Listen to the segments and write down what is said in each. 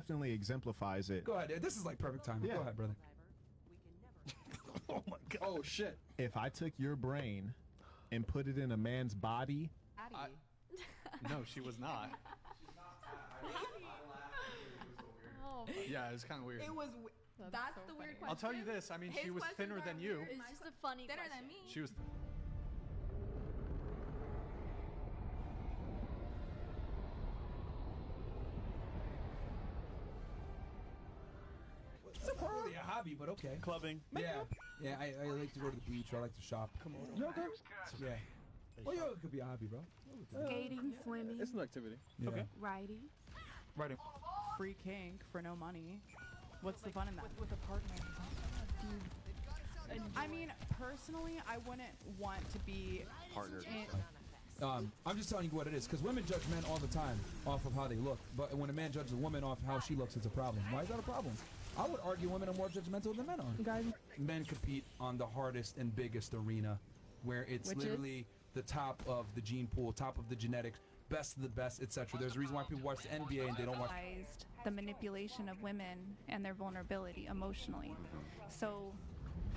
definitely exemplifies it. Go ahead. This is like perfect time. Yeah. Go ahead, brother. Oh my god. Oh shit. If I took your brain and put it in a man's body, No, she was not. Yeah, it was kind of weird. It was. That's the weird question. I'll tell you this. I mean, she was thinner than you. It's just a funny Thinner question. than me. She was. It's not really a hobby, but okay. Clubbing. Yeah. Yeah, I like to go to the beach. I like to shop. Come on. Yoga? Yeah. Well, yoga could be a hobby, bro. Skating, swimming. It's an activity. Yeah. Okay. Riding. Riding. Free kink for no money. What's the fun in that? With a partner. I mean, personally, I wouldn't want to be Partners. I'm just telling you what it is, because women judge men all the time off of how they look. But when a man judges a woman off how she looks, it's a problem. Why is that a problem? I would argue women are more judgmental than men are. Men compete on the hardest and biggest arena, where it's literally the top of the gene pool, top of the genetics, best of the best, etc. There's a reason why people watch the NBA and they don't watch. The manipulation of women and their vulnerability emotionally. So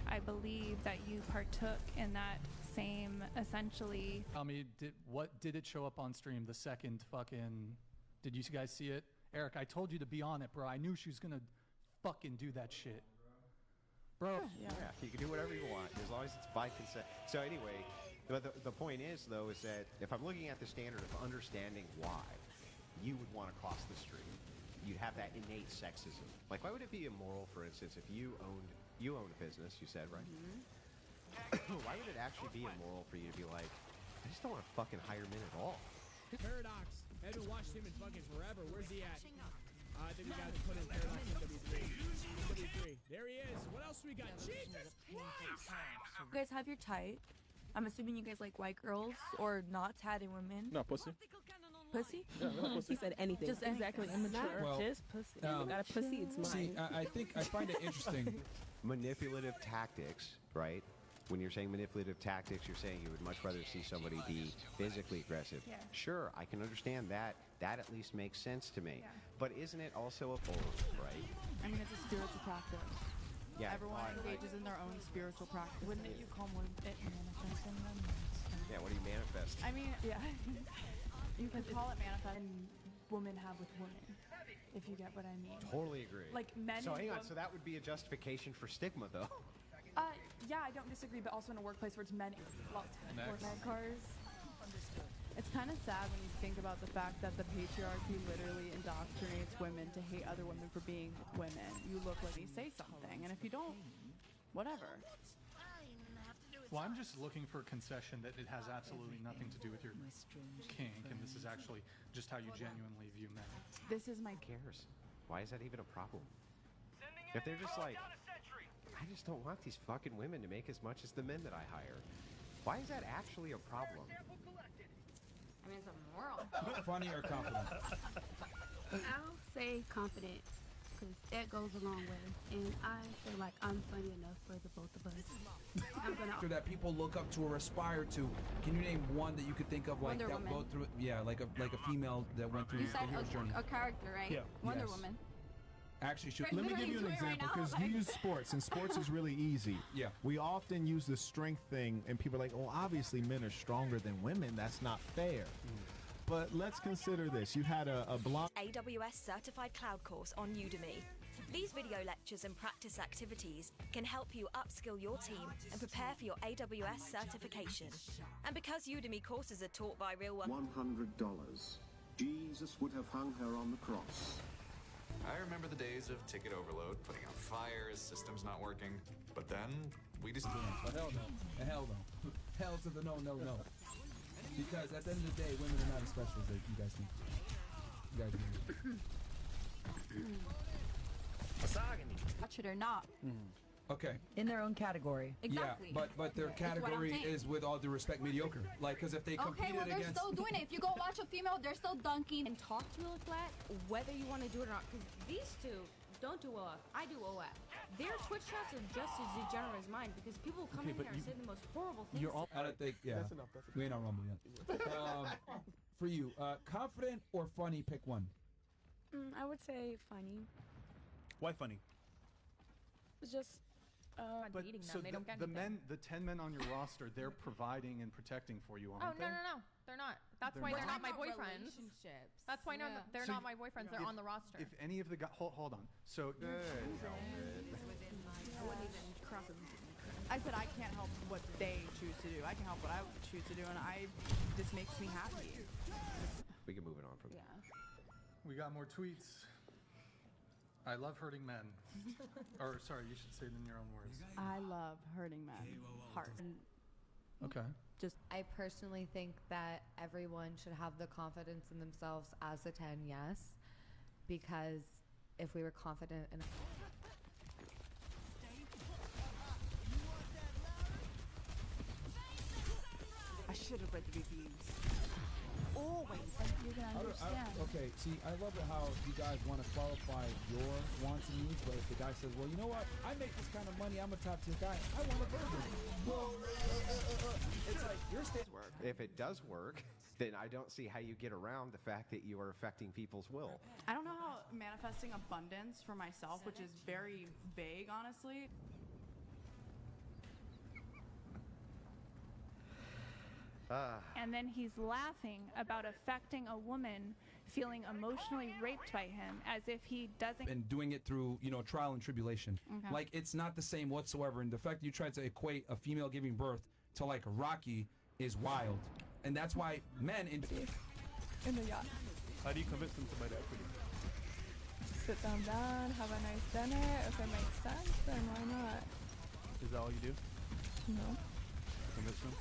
I believe that you partook in that same, essentially. Tell me, what did it show up on stream the second fucking? Did you guys see it? Eric, I told you to be on it, bro. I knew she was gonna fucking do that shit. Bro. Yeah, you can do whatever you want as long as it's by consent. So anyway, the point is, though, is that if I'm looking at the standard of understanding why you would want to cross the street, you'd have that innate sexism. Like, why would it be immoral, for instance, if you owned a business, you said, right? Why would it actually be immoral for you to be like, I just don't want to fucking hire men at all? Paradox. I haven't watched him in fucking forever. Where's he at? I think we got to put in Paradox in W3. W3. There he is. What else we got? Jesus Christ! You guys have your type. I'm assuming you guys like white girls or not tatted women. No, pussy. Pussy? Yeah, no pussy. He said anything. Just exactly immature. Well, just pussy. Got a pussy, it's mine. See, I find it interesting. Manipulative tactics, right? When you're saying manipulative tactics, you're saying you would much rather see somebody be physically aggressive. Yeah. Sure, I can understand that. That at least makes sense to me. Yeah. But isn't it also a both, right? I mean, it's a spiritual practice. Yeah. Everyone engages in their own spiritual practice. Wouldn't you call one it manifesting them? Yeah, what do you manifest? I mean, yeah. You can call it manifest. And women have with women, if you get what I mean. Totally agree. Like men. So hang on, so that would be a justification for stigma, though. Yeah, I don't disagree, but also in a workplace where it's men. Next. Cars. It's kind of sad when you think about the fact that the patriarchy literally indoctrinates women to hate other women for being women. You look like you say something, and if you don't, whatever. Well, I'm just looking for a concession that it has absolutely nothing to do with your kink, and this is actually just how you genuinely view men. This is my Who cares? Why is that even a problem? If they're just like, I just don't want these fucking women to make as much as the men that I hire. Why is that actually a problem? I mean, it's immoral. Funny or confident? I'll say confident, because that goes a long way. And I feel like I'm funny enough for the both of us. I'm gonna. That people look up to or aspire to. Can you name one that you could think of, like Wonder that Woman. go through? Yeah, like a female that went through You the said hero's journey. a character, right? Yeah. Wonder Yes. Woman. Actually, should Let me give you an Literally doing it example, right because now, you like- use sports, and sports is really easy. Yeah. We often use the strength thing, and people are like, well, obviously men are stronger than women. That's not fair. But let's consider this. You had a blonde AWS Certified Cloud course on Udemy. These video lectures and practice activities can help you upskill your team and prepare for your AWS certification. And because Udemy courses are taught by real $100. Jesus would have hung her on the cross. I remember the days of ticket overload, putting out fires, systems not working. But then, we just... Oh, hell no. Hell no. Hell to the no, no, no. Because at the end of the day, women are not as special as you guys think. You guys think. Watch it or not. Okay. In their own category. Exactly. Yeah, but their That's what I'm category saying. is, with all due respect, mediocre. Like, because if they Okay, competed well, they're against... still doing it. If you go watch a female, they're still dunking. And talk to you like that, whether you want to do it or not. Because these two don't do OF. I do OF. Their Twitch chats are just as degenerate as mine because people come in here and say the most horrible things. You're all... I don't think... Yeah. That's enough. We ain't on Rumble yet. For you, confident or funny, pick one. I would say funny. Why funny? It's just But dating so them. They don't get the anything. men, the 10 men on your roster, they're providing and protecting for you, Oh aren't no they? no no, they're not. That's They're why they're not. not my boyfriends. That's why they're So not my boyfriends. They're if- on the roster. If any of the guys, hold on. So I said I can't help what they choose to do. I can help what I choose to do, and this makes me happy. We can move it on from there. we got more tweets. I love hurting men. Or sorry, you should say it in your own words. I love hurting men. Hard. Okay. I personally think that everyone should have the confidence in themselves as a 10, yes. Because if we were confident in I should have read the reviews. Always. You can understand. Okay, see, I love it how you guys want to qualify your wants and needs, but if the guy says, well, you know what, I make this kind of money, I'm a top tier guy, I want a virgin. Well, it's like, your stage work. If it does work, then I don't see how you get around the fact that you are affecting people's will. I don't know how manifesting abundance for myself, which is very vague, honestly. And then he's laughing about affecting a woman feeling emotionally raped by him as if he doesn't. And doing it through, trial and tribulation. Okay. Like, it's not the same whatsoever. And the fact you tried to equate a female giving birth to, like, Rocky is wild. And that's why men in the yacht. How do you convince them to buy the equity? Sit them down, have a nice dinner. If it makes sense, then why not? Is that all you do? No. Convince them?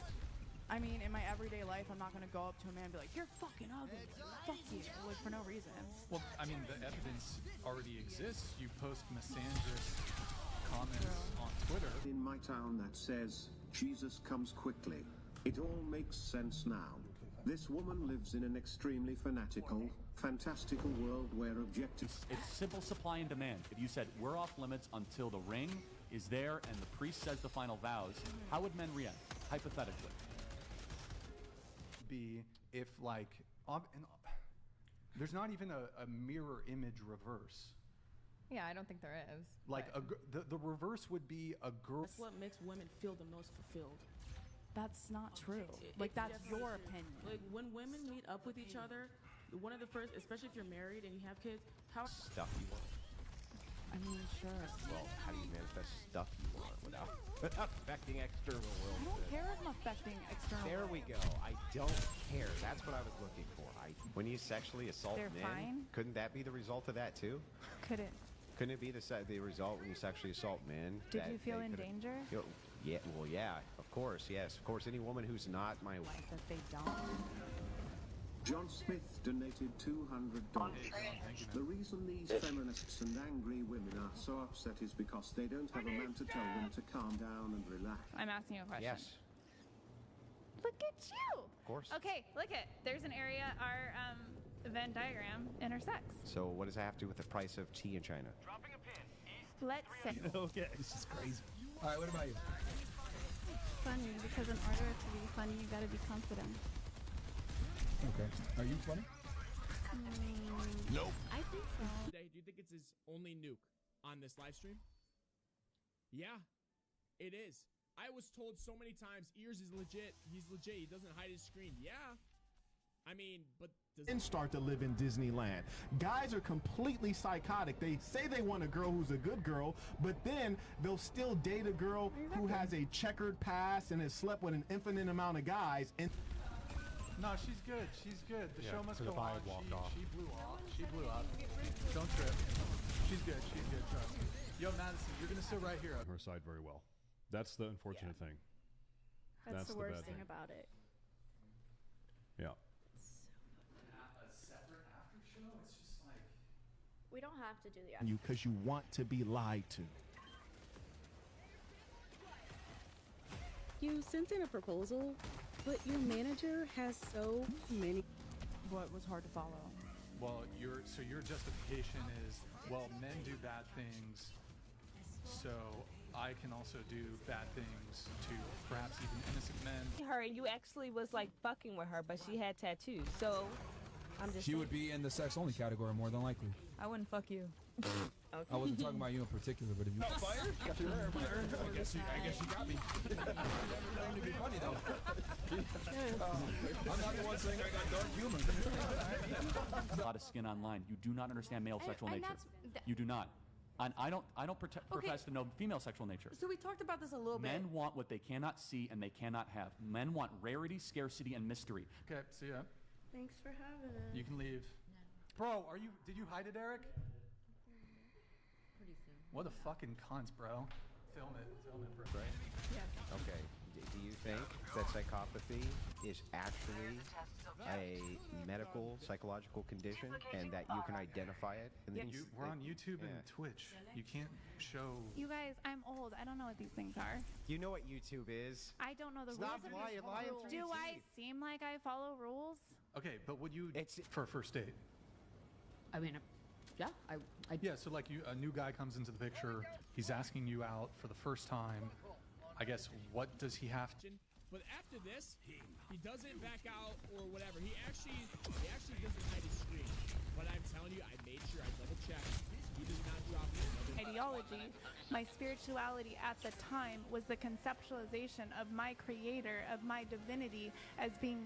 I mean, in my everyday life, I'm not going to go up to a man and be like, you're fucking ugly. Fuck you. Like, for no reason. Well, I mean, the evidence already exists. You post misandrous comments on Twitter. In my town that says, Jesus comes quickly. It all makes sense now. This woman lives in an extremely fanatical, fantastical world where objectives... It's simple supply and demand. If you said, we're off limits until the ring is there and the priest says the final vows, how would men react, hypothetically? Be if there's not even a mirror image reverse. Yeah, I don't think there is. Like the reverse would be a girl. That's what makes women feel the most fulfilled. That's not true. Like, that's your opinion. Like, when women meet up with each other, one of the first, especially if you're married and you have kids, how... Stuff you want. I mean, sure. Well, how do you manifest stuff you want without affecting external world? I don't care if I'm affecting external There world. we go. I don't care. That's what I was looking for. When you sexually assault They're men, fine. couldn't that be the result of that too? Couldn't. Couldn't it be the result when you sexually assault men? Did that you feel they in could've- danger? Yeah, well, yeah, of course, yes. Of course, any woman who's not my wife. That they don't. John Smith donated $200. The reason these feminists and angry women are so upset is because they don't have a man to tell them to calm down and relax. I'm asking you a question. Yes. Look at you. Of course. Okay, look at. There's an area our Venn diagram intersects. So what does that have to do with the price of tea in China? Let's say. Okay, this is crazy. All right, what about you? Funny, because in order to be funny, you gotta be confident. Okay. Are you funny? Nope. I think so. Today, do you think it's his only nuke on this live stream? Yeah, it is. I was told so many times, Ears is legit. He's legit. He doesn't hide his screen. Yeah. I mean, but And start to live in Disneyland. Guys are completely psychotic. They say they want a girl who's a good girl, but then they'll still date a girl who has a checkered past and has slept with an infinite amount of guys. And No, she's good. She's good. The Yeah, show must 'cause go if I on. had walked off. She blew off. She blew up. Don't trip. She's good. She's good. Trust me. Yo, Madison, you're gonna sit right here. Her side very well. That's the unfortunate thing. That's the worst bad thing about it. Yeah. A separate after show? It's just like. We don't have to do the you because you want to be lied to. You sent in a proposal, but your manager has so many. What was hard to follow? Well, your justification is, well, men do bad things, so I can also do bad things to perhaps even innocent men. Her and you actually was like fucking with her, but she had tattoos. So I'm just She would be in the sex only category more than likely. I wouldn't fuck you. I wasn't talking about you in particular, but if you. Fire? Got you there, fire. I guess you got me. Trying to be funny though. I'm not the one saying I got dark humor. A lot of skin online. You do not understand male sexual and nature. that's- You do not. And I don't profess to know female sexual nature. So we talked about this a little bit. Men want what they cannot see and they cannot have. Men want rarity, scarcity, and mystery. Okay, see ya. Thanks for having us. You can leave. Bro, did you hide it, Eric? Pretty soon. What a fucking cunts, bro. Film it, bro. Right? Yeah. Okay. Do you think that psychopathy is actually a medical, psychological condition and that you can identify it? And then We're on YouTube and Twitch. You can't show... You guys, I'm old. I don't know what these things are. You know what YouTube is? I don't know the Stop rules. lying through Do your I teeth. seem like I follow rules? Okay, but would you... for a first date? I mean, yeah, Yeah, so like a new guy comes into the picture. He's asking you out for the first time. I guess, what does he have to... But after this, he doesn't back out or whatever. He actually doesn't hide his screen. But I'm telling you, I made sure I double checked. He does not drop it. Ideology. My spirituality at the time was the conceptualization of my creator, of my divinity as being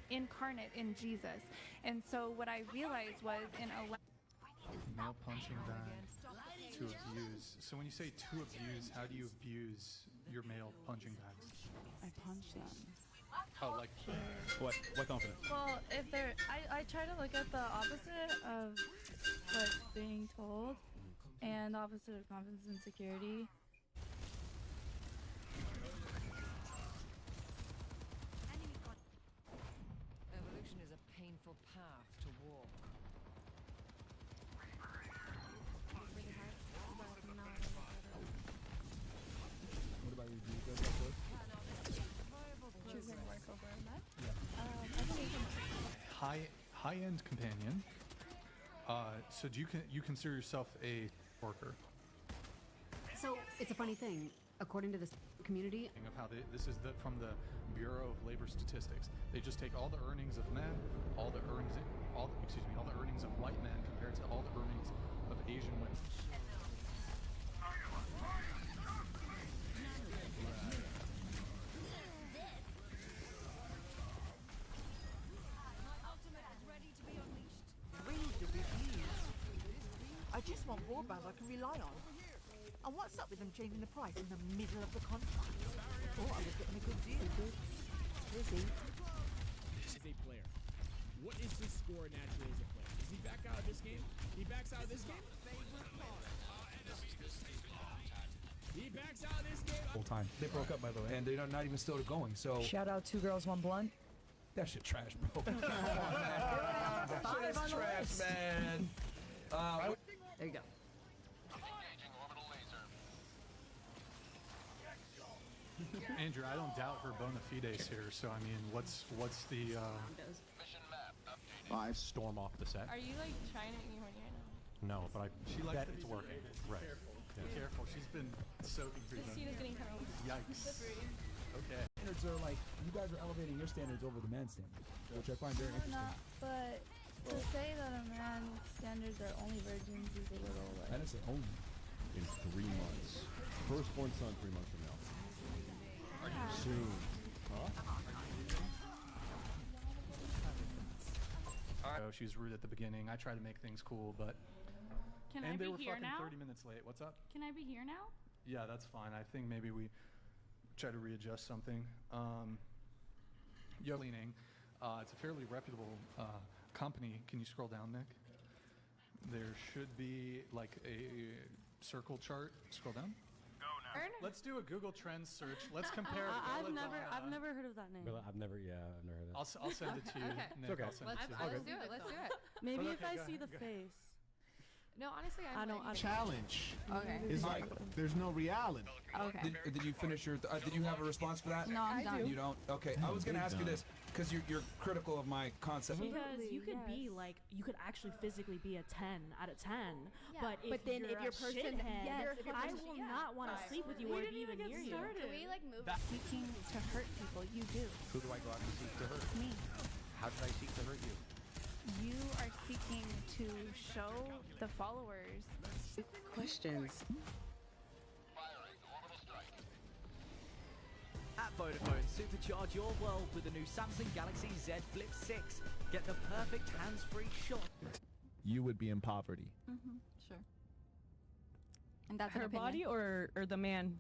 incarnate in Jesus. And so what I realized was in a Male punching bag to abuse. So when you say to abuse, how do you abuse your male punching bags? I punch them. Oh, like... What confidence? Well, if they're, I try to look at the opposite of what's being told, and the opposite of confidence and security. Evolution is a painful path to walk. What about you? Do you guys have work? High-end companion. So do you consider yourself a worker? So it's a funny thing. According to this community, Of how this is from the Bureau of Labor Statistics. They just take all the earnings of men, all the earnings of white men compared to all the earnings of Asian women. I just want broadband I can rely on. And what's up with them changing the price in the middle of the contract? Oh, I was getting a good deal. Busy. As a player, what is his score naturally as a player? Does he back out of this game? He backs out of this game? He backs out of this game? Full time. They broke up, by the way. And they're not even still going, so... Shout out 2 Girls 1 Blunt. That shit trash, bro. Come on, man. That shit is trash, man. there you go. Andrew, I don't doubt her bona fides here. So I mean, what's the? I storm off the set. Are you like trying to make me horny right now? No, but She likes bet to be it's working. sedated. Right. Careful. Yeah. Be careful. She's been soaking through The them. seat is getting kind of Yikes. slippery. Okay. Standards are like, you guys are elevating your standards over the man's standards, which I find very interesting. Not, but to say that a man's standards are only virgins is a little like... I didn't say only. In 3 months. Firstborn son 3 months from now. Soon. Huh? Oh, she was rude at the beginning. I try to make things cool, but Can and I they be were here fucking now? 30 minutes late. What's up? Can I be here now? Yeah, that's fine. I think maybe we try to readjust something. Cleaning. It's a fairly reputable company. Can you scroll down, Nick? There should be like a circle chart. Scroll down. Let's do a Google Trends search. Let's compare. I've Belladonna. never heard of that name. I've never heard that. I'll send it to you, Okay. Nick. Okay. I'll send it to you. Let's do it. Let's do it. Maybe Okay, if I go see ahead, the go face. No, honestly, I don't. Challenge. Okay. Is like there's no reality. Okay. Did you finish your? Did you have a response for that? No, I'm done. You don't. Okay, I was gonna ask you this because you're critical of my concept. Because you could be like, you could actually physically be a 10 out of 10. But then if your person, I will not want to sleep with you or be even near you. Can we like move? Seeking to hurt people, you do. Who do I go out to seek to hurt? Me. How did I seek to hurt you? you are seeking to show the followers. Questions. At Vodafone, supercharge your world with the new Samsung Galaxy Z Flip 6. Get the perfect hands-free shot. You would be in poverty. Sure. And that's her body or the man?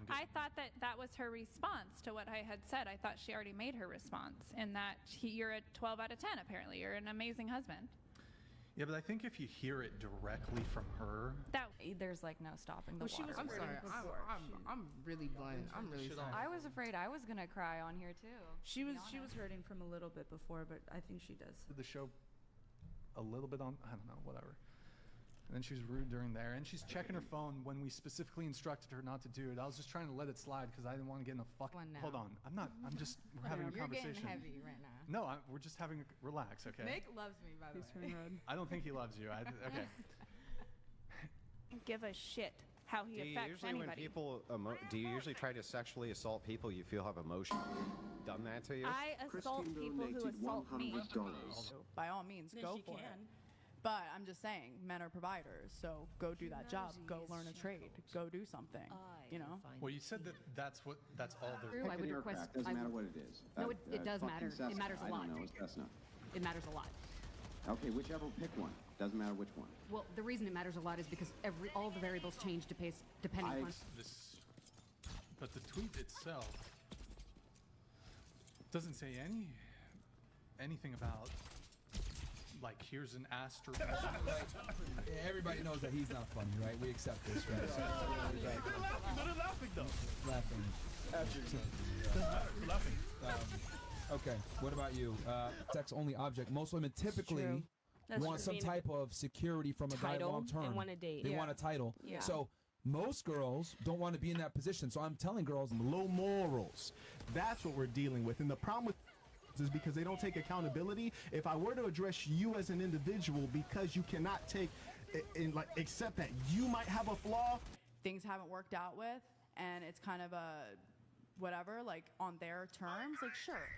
I thought that was her response to what I had said. I thought she already made her response, and that you're a 12 out of 10. Apparently, you're an amazing husband. Yeah, but I think if you hear it directly from her, there's like no stopping the water. I'm sorry. I'm really blunt. I'm really sorry. I was afraid I was gonna cry on here too. She was hurting from a little bit before, but I think she does. the show a little bit on, I don't know, whatever. And then she was rude during there, and she's checking her phone when we specifically instructed her not to do it. I was just trying to let it slide because I didn't want to get in a fuck. Hold on, I'm not. I'm just. We're having a conversation. You're getting heavy right now. No, we're just having a relax, okay? Nick loves me, by the way. I don't think he loves you. Okay. Give a shit how he affects anybody. Do you usually try to sexually assault people you feel have emotion? Done that to you? I assault people who assault me. By all means, go for it. But I'm just saying, men are providers, so go do that job. Go learn a trade. Go do something. You know. Well, you said that's all True, I would request. Doesn't matter what it is. No, it does matter. It matters a lot. I don't know. That's not. It matters a lot. Okay, whichever. Pick one. Doesn't matter which one. Well, the reason it matters a lot is because all the variables change depending on. But the tweet itself doesn't say anything about. Like, here's an asterisk. Everybody knows that he's not funny, right? We accept this, right? They're laughing, though. Laughing. They're laughing. Okay, what about you? Sex only object. Most women typically want some type of security from a guy long term. And want a date. They want a title. Yeah. So most girls don't want to be in that position. So I'm telling girls, low morals. That's what we're dealing with. And the problem with is because they don't take accountability. If I were to address you as an individual because you cannot take and like accept that you might have a flaw, things haven't worked out with, and it's kind of a whatever, like on their terms, like sure.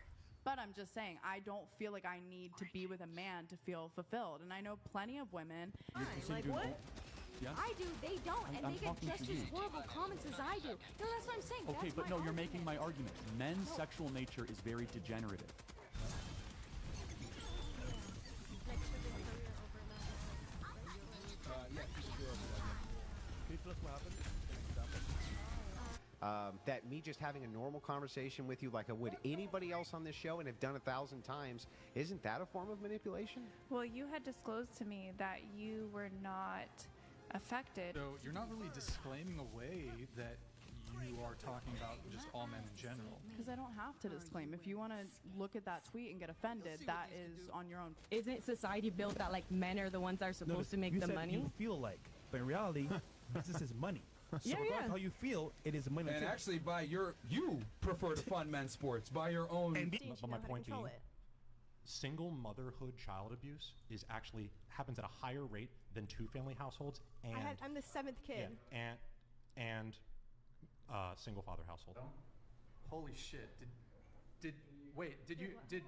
But I'm just saying, I don't feel like I need to be with a man to feel fulfilled. And I know plenty of women. Like what? Yeah? I do, they don't, and I'm they get talking just to as you. horrible comments as I do. No, that's what I'm saying. Okay, That's but my no, you're argument. making my argument. Men's sexual nature is very degenerative. Can you tell us what happened? That me just having a normal conversation with you like I would anybody else on this show and have done 1,000 times, isn't that a form of manipulation? Well, you had disclosed to me that you were not affected. So you're not really disclaiming away that you are talking about just all men in general. Because I don't have to disclaim. If you want to look at that tweet and get offended, that is on your own. Isn't society built that like men are the ones that are supposed to make you the said money? You feel like, but in reality, business is money. So regardless how you feel, it is money. and actually, you prefer to fund men's sports by your own. But my point being, single motherhood child abuse happens at a higher rate than two-family households, and I'm the 7th kid. Yeah, and single father household. Holy shit! Did you? It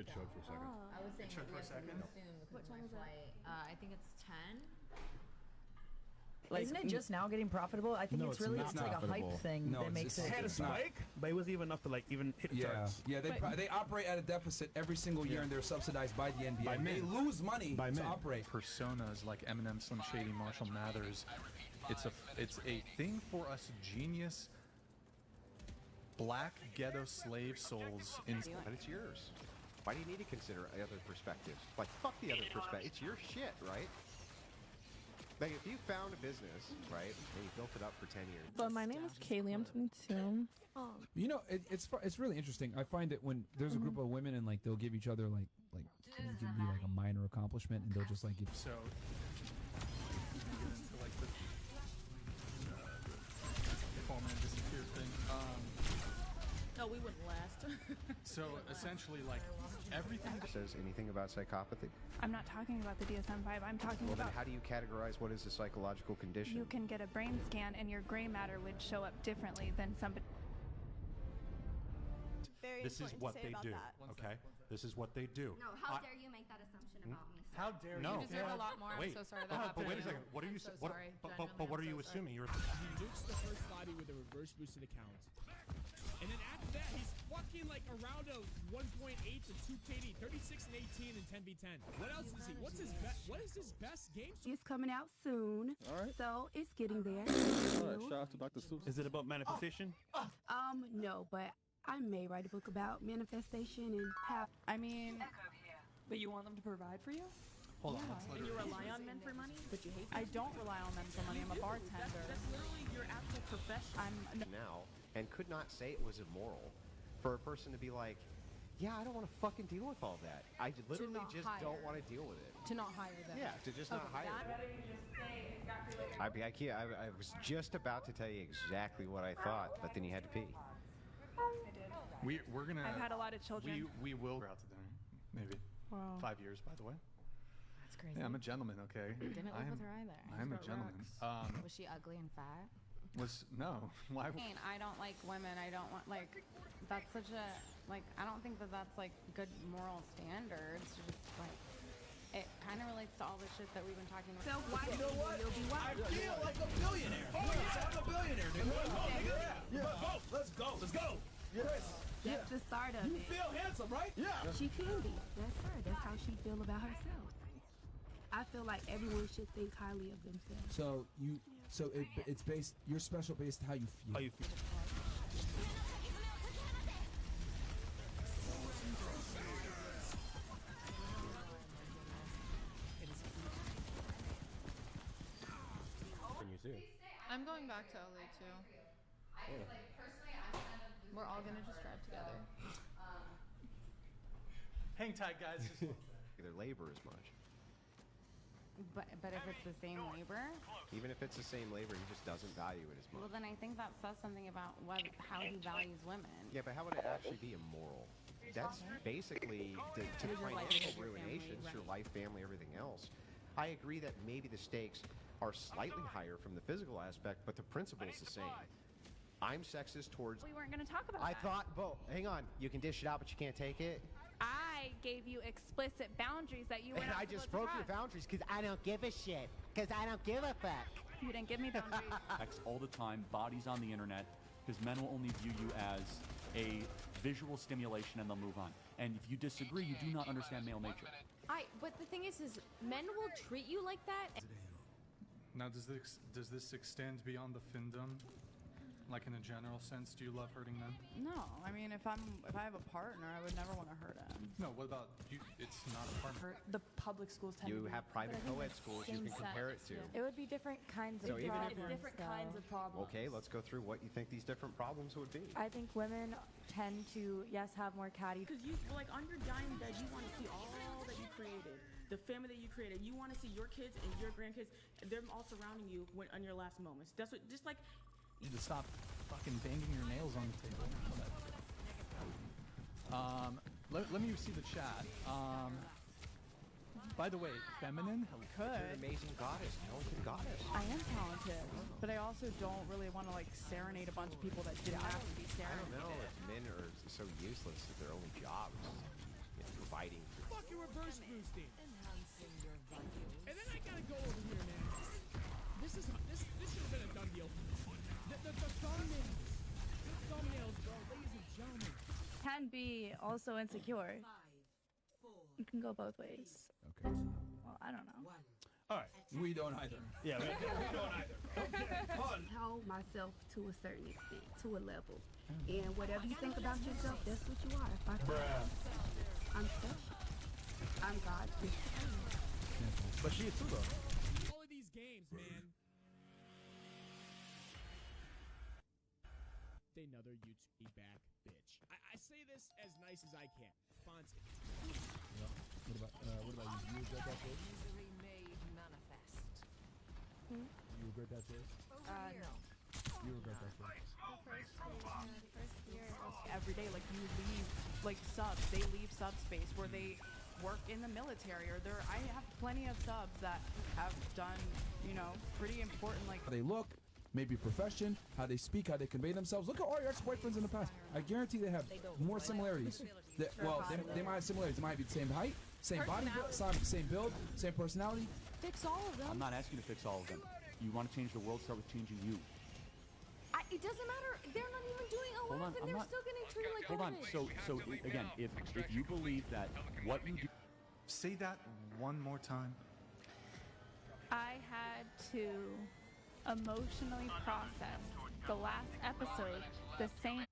showed for a second. I was saying It showed for a second. What time is it? I think it's 10. Like, isn't it just now getting profitable? I think it's like a hype thing that makes it. Had a spike, but it wasn't even enough to like even hit charts. Yeah, they operate at a deficit every single year, and they're subsidized by the NBA. By men. They lose money to operate. Personas like Eminem, Slim Shady, Marshall Mathers. It's a thing for us genius black ghetto slave souls. But it's yours. Why do you need to consider other perspectives? Like, fuck the other perspective. It's your shit, right? Like, if you found a business, right, and you built it up for 10 years. But my name is Kaylee. I'm 22. You know, it's really interesting. I find it when there's a group of women and like they'll give each other like it'll give me like a minor accomplishment, and they'll just like give. So, into like the if all men disappear thing. No, we wouldn't last. So essentially, like everything says anything about psychopathy. I'm not talking about the DSM-5. I'm talking Well, then about how do you categorize what is a psychological condition? you can get a brain scan and your gray matter would show up differently than somebody. This is what they do. Okay, this is what they do. No, how dare you make that assumption about me? Sir? How dare you? you? You deserve a lot more. I'm Wait, so sorry that but happened wait a to you. second. What are you? I'm so what, sorry. but what are you assuming? You're. He nukes the first lobby with a reverse boosted account. And then after that, he's fucking like around a 1.8 to 2 KD, 36 and 18 and 10v10. What else is he? What is his best game? It's coming out soon. All right. So it's getting there. All right, shout out to Dr. Seuss. Is it about manifestation? No, but I may write a book about manifestation and how. I mean, but you want them to provide for you? Hold on. And you rely on men for money, but you hate them? I don't rely on men for money. I'm a bartender. That's literally your actual profession. Now, and could not say it was immoral for a person to be like, yeah, I don't want to fucking deal with all that. I literally not just hire. don't want to deal with it. To not hire them. Yeah, to just not hire them. I was just about to tell you exactly what I thought, but then you had to pee. We're gonna. I've had a lot of children. We will go out to dinner, maybe. Wow. 5 years, by the way. That's crazy. Yeah, I'm a gentleman. Okay. Didn't I live am, with her either. I am a gentleman. Was she ugly and fat? No. Why? I don't like women. I don't want that's such a I don't think that that's like good moral standards. Just like it kind of relates to all the shit that we've been talking about. You know what? I feel like a billionaire. Yes, I'm a billionaire, nigga. Oh, nigga. Yeah. Let's go. Let's go. Yes. That's the start of You it. feel handsome, right? Yeah. She can be. That's her. That's how she feel about herself. I feel like everyone should think highly of themselves. So it's based. You're special based how you feel. How you feel? Can you see it? I'm going back to LA too. We're all gonna just drive together. Hang tight, guys. Their labor as much. But if it's the same labor, Even if it's the same labor, he just doesn't value it as much. well then I think that says something about how he values women. Yeah, but how would it actually be immoral? That's basically to Your life, financial your ruination, family, your life, family, everything else. I agree that maybe the stakes are slightly higher from the physical aspect, but the principle is the same. I'm sexist towards. We weren't going to talk about I that. thought, Bo, hang on. You can dish it out, but you can't take it. I gave you explicit boundaries that you were And not I just supposed broke to your cross. boundaries because I don't give a shit. Because I don't give a fuck. You didn't give me boundaries. All the time, bodies on the internet, because men will only view you as a visual stimulation and they'll move on. And if you disagree, you do not understand male nature. But the thing is men will treat you like that. Now, does this extend beyond the findom? Like in a general sense, do you love hurting men? No, I mean if I have a partner, I would never want to hurt him. No. What about you? It's not a partner. The public schools tend You to have private co-ed schools you can compare it to. It would be different kinds So of even if- problems. different kinds of problems. Okay, let's go through what you think these different problems would be. I think women tend to, yes, have more catty. Because you, like, on your dying bed, you want to see all that you created, the family that you created. You want to see your kids and your grandkids, them all surrounding you on your last moments. That's what, just like. You need to stop fucking banging your nails on the table. Let me see the chat. By the way, feminine? Could. You're an amazing goddess, talented goddess. I am talented, but I also don't really want to like serenade a bunch of people that didn't have to be I serenaded. don't know if men are so useless that their only job is providing. Fucking reverse boosting. And then I gotta go over here, man. This should have been a done deal. The thumbnails, bro, ladies and gentlemen. Can be also insecure. You can go both ways. Okay. Well, I don't know. All right. We don't either. Yeah, we don't either. Okay. Hold myself to a certain extent, to a level. And whatever you think about yourself, that's what you are. If I think I'm special. I'm God's gift. But she is too, though. All of these games, man. Another YouTube back bitch. I say this as nice as I can. Fonzie. Yeah. What about you? You regret that choice? Misery made manifest. You regret that choice? No. You regret that choice. Every day, like you leave, like subs, they leave subspace where they work in the military, or I have plenty of subs that have done, you know, pretty important, like. How they look, maybe profession, how they speak, how they convey themselves. Look at all your ex-boyfriends in the past. I guarantee they have more similarities. Well, they might have similarities. They might be the same height, same body, same build, same personality. Fix all of them. I'm not asking you to fix all of them. You want to change the world, start with changing you. It doesn't matter. They're not even doing a lot, and they're still getting treated like Hold on. So again, if you believe that what you do. Say that one more time. I had to emotionally process the last episode the same.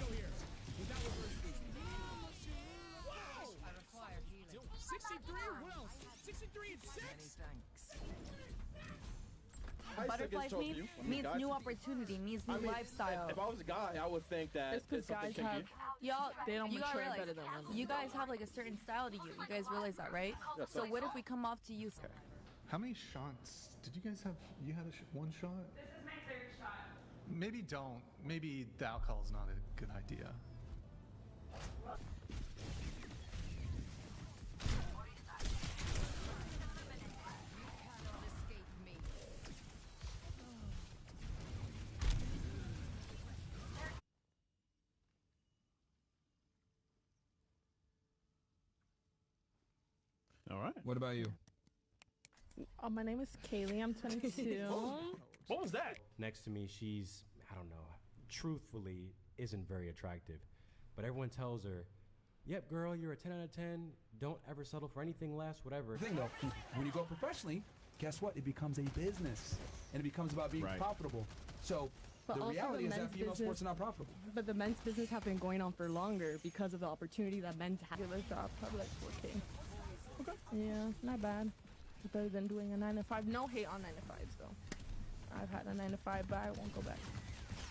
Go here. Is that what wow! 63? What else? 63 and 6? Butterflies means new opportunity, means new lifestyle. If I was a guy, I would think that it's something kinky. Y'all, They don't you gotta mature realize, better than women. you guys have like a certain style to you. You guys realize that, right? Yeah, So what if we come off to you? How many shots did you guys have? You had one shot? This is my third shot. Maybe don't. Maybe the alcohol's not a good idea. All right. What about you? My name is Kaylee. I'm 22. What was that? Next to me, she's, I don't know, truthfully isn't very attractive. But everyone tells her, yep, girl, you're a 10 out of 10. Don't ever settle for anything less, whatever. The thing though, when you go professionally, guess what? It becomes a business, and it becomes about being profitable. So But the also reality the is that men's female business- sports are not profitable. But the men's business have been going on for longer because of the opportunity that men's have. Regular job, probably like 4K. Okay. Yeah, not bad. Better than doing a 9 to 5. No hate on 9 to 5s though. I've had a 9 to 5, but I won't go back.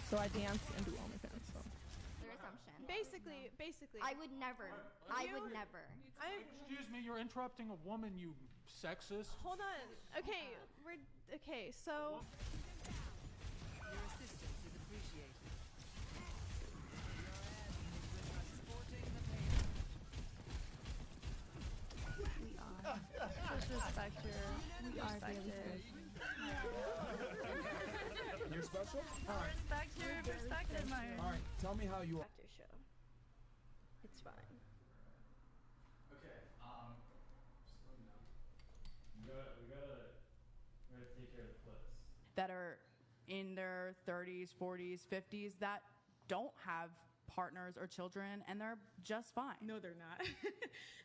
So I dance and do OnlyFans. So. Their assumption. Basically. I would never. I would never. Excuse me, you're interrupting a woman, you sexist. Hold on. Okay, so. Your assistance is appreciated. Disrespect your You're special? respect admire. All right, tell me how you are. After show. It's fine. Okay. We gotta take care of the clips. That are in their 30s, 40s, 50s that don't have partners or children, and they're just fine. No, they're not.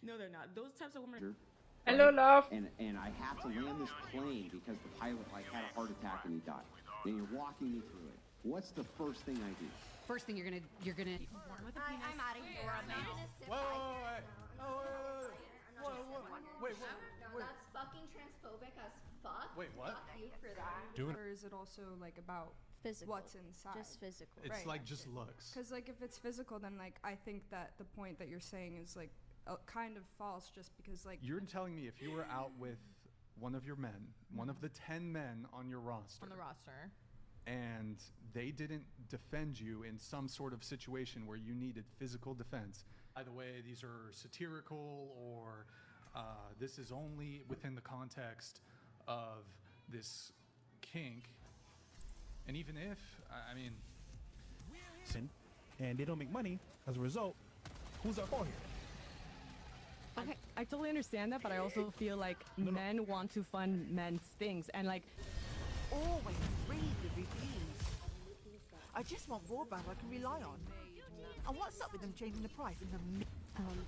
No, they're not. Those types of women are. Hello, love. And I have to land this plane because the pilot had a heart attack and he died. And you're walking me through it. What's the first thing I do? First thing you're gonna. I'm out of here. Wait, No, that's fucking transphobic as fuck. Wait, what? Fuck you for that. Or is it also like about Physical. what's inside? Just physical. It's like just looks. Because like if it's physical, then like I think that the point that you're saying is like kind of false, just because like You're telling me if you were out with one of your men, one of the 10 men on your roster, and they didn't defend you in some sort of situation where you needed physical defense. By the way, these are satirical, or this is only within the context of this kink. And even if, I mean, and they don't make money as a result, who's our fault here? Okay, I totally understand that, but I also feel like men want to fund men's things, and like. Always read the reviews. I just want broadband I can rely on. And what's up with them changing the price in the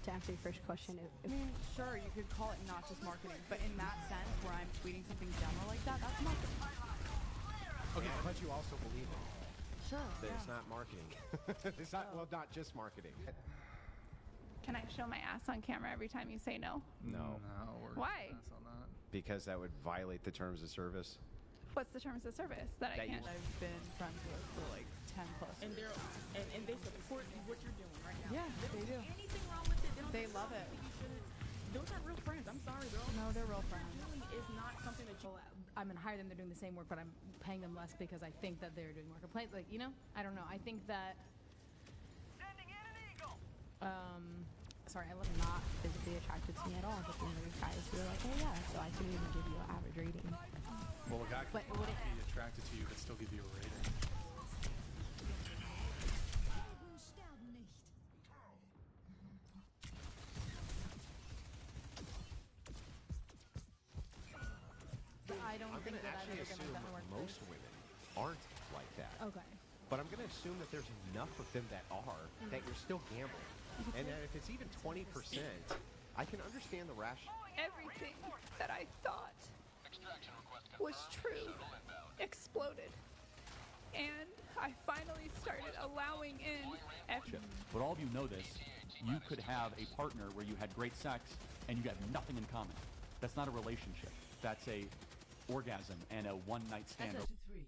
To answer your first question, I mean, sure, you could call it not just marketing, but in that sense, where I'm tweeting something general like that, that's marketing. Okay, but you also believe it. Sure. That it's not marketing. It's not, well, not just marketing. Can I show my ass on camera every time you say no? No. Why? Because that would violate the terms of service. What's the terms of service that I can't? I've been friends with for like 10 plus And years. and they support what you're doing right now. Yeah, they do. Anything wrong with it? They love it. Those are real friends. I'm sorry, bro. No, they're real friends. Really is not something that you. I'm gonna hire them. They're doing the same work, but I'm paying them less because I think that they're doing more complaints. Like, you know, I don't know. I think that. Sorry, I was not physically attracted to me at all. But then there's guys who are like, oh yeah, so I can even give you an average rating. Well, a guy But can would it- be attracted to you but still give you a rating. I don't I'm think going to that I've actually ever been assume like that in the workplace. most women aren't like that. Okay. But I'm going to assume that there's enough of them that are, that you're still gambling. And that if it's even 20%, I can understand the rationale. Everything that I thought was true exploded. And I finally started allowing in But all of you know this. You could have a partner where you had great sex and you have nothing in common. That's not a relationship. That's a orgasm and a one-night stand. That's up to 3.